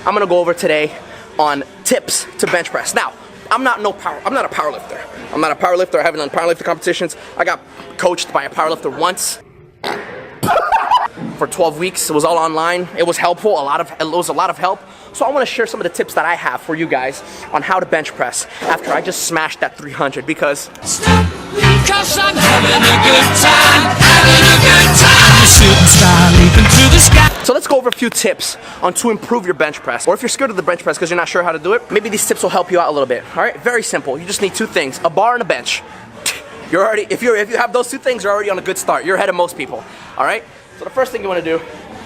I'm gonna go over today on tips to bench press. Now, I'm not a powerlifter. I'm not a powerlifter. I haven't done powerlifting competitions. I got coached by a powerlifter once for 12 weeks. It was all online. It was helpful. It was a lot of help. So I want to share some of the tips that I have for you guys on how to bench press after I just smashed that 300 because I'm having a good time, shooting star leaping through the sky. So let's go over a few tips on to improve your bench press. Or if you're scared of the bench press because you're not sure how to do it, maybe these tips will help you out a little bit. All right, very simple. You just need two things: a bar and a bench. You're already, if you have those two things, you're already on a good start. You're ahead of most people. All right. So the first thing you want to do,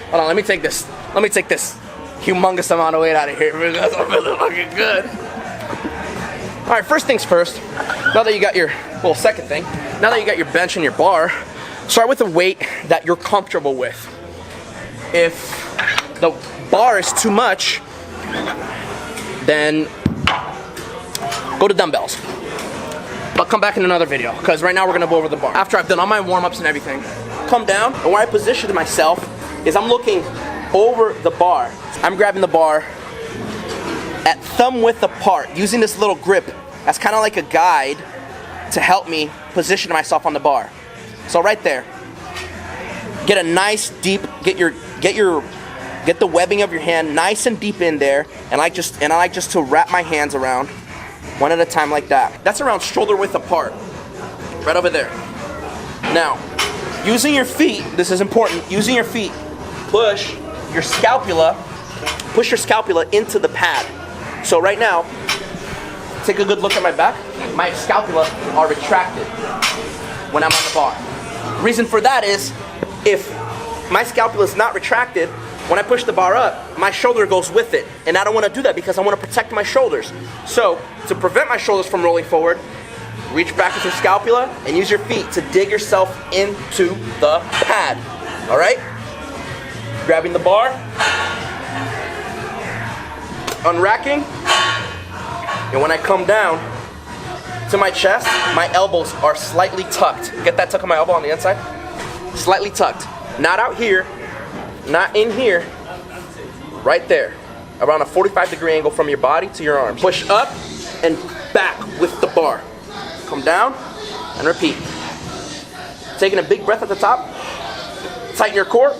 hold on, let me take this humongous amount of weight out of here because I'm really looking good. All right, first things first. Now that you got your, well, second thing, now that you got your bench and your bar, start with a weight that you're comfortable with. If the bar is too much, then go to dumbbells. But come back in another video, because right now we're gonna go over the bar. After I've done all my warm-ups and everything, come down, and where I position myself is I'm looking over the bar. I'm grabbing the bar at thumb width apart, using this little grip as kind of like a guide to help me position myself on the bar. So right there, get a nice deep, get the webbing of your hand nice and deep in there, and I like just to wrap my hands around one at a time like that. That's around shoulder width apart, right over there. Now, using your feet, this is important, using your feet, push your scapula into the pad. So right now, take a good look at my back. My scapula are retracted when I'm on the bar. Reason for that is, if my scapula is not retracted, when I push the bar up, my shoulder goes with it. And I don't want to do that because I want to protect my shoulders. So, to prevent my shoulders from rolling forward, reach back with your scapula and use your feet to dig yourself into the pad. All right? Grabbing the bar, unracking, and when I come down to my chest, my elbows are slightly tucked. Get that tuck of my elbow on the inside? Slightly tucked. Not out here, not in here, right there. Around a 45-degree angle from your body to your arms. Push up and back with the bar. Come down and repeat. Taking a big breath at the top. Tighten your core.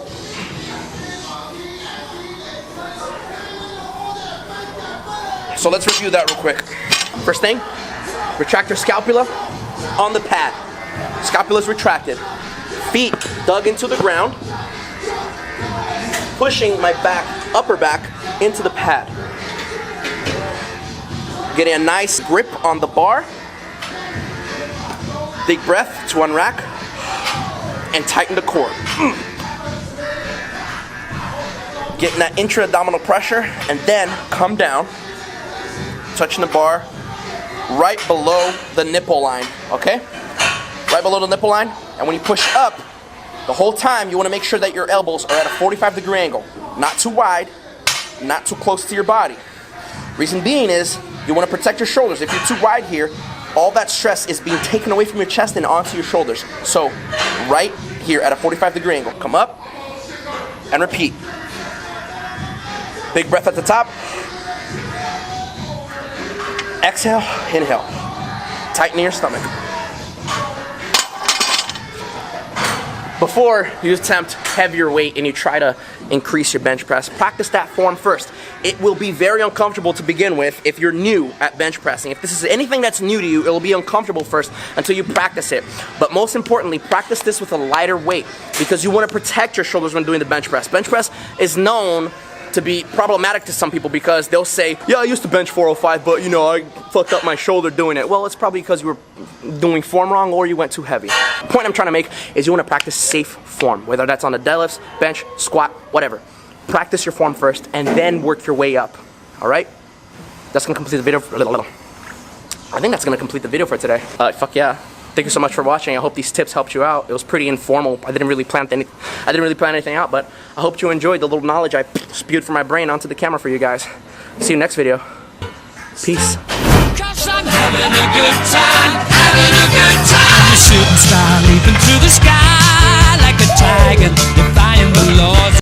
So let's review that real quick. First thing, retract your scapula on the pad. Scapula is retracted. Feet dug into the ground. Pushing my back, upper back, into the pad. Getting a nice grip on the bar. Big breath to unrack. And tighten the core. Getting that intra-abdominal pressure, and then come down, touching the bar right below the nipple line, okay? Right below the nipple line, and when you push up, the whole time you want to make sure that your elbows are at a 45-degree angle. Not too wide, not too close to your body. Reason being is, you want to protect your shoulders. If you're too wide here, all that stress is being taken away from your chest and onto your shoulders. So, right here at a 45-degree angle. Come up, and repeat. Big breath at the top. Exhale, inhale. Tighten your stomach. Before you attempt heavier weight and you try to increase your bench press, practice that form first. It will be very uncomfortable to begin with if you're new at bench pressing. If this is anything that's new to you, it will be uncomfortable first until you practice it. But most importantly, practice this with a lighter weight because you want to protect your shoulders when doing the bench press. Bench press is known to be problematic to some people because they'll say, yeah, I used to bench 405, but you know, I fucked up my shoulder doing it. Well, it's probably because you were doing form wrong or you went too heavy. The point I'm trying to make is you want to practice safe form, whether that's on the deadlifts, bench, squat, whatever. Practice your form first and then work your way up, all right? That's gonna complete the video. I think that's gonna complete the video for today. Fuck yeah. Thank you so much for watching. I hope these tips helped you out. It was pretty informal. I didn't really plan anything out, but I hope you enjoyed the little knowledge I spewed from my brain onto the camera for you guys. See you next video. Peace. 'Cause I'm having a good time, having a good time. I'm a shooting star leaping through the sky like a tiger.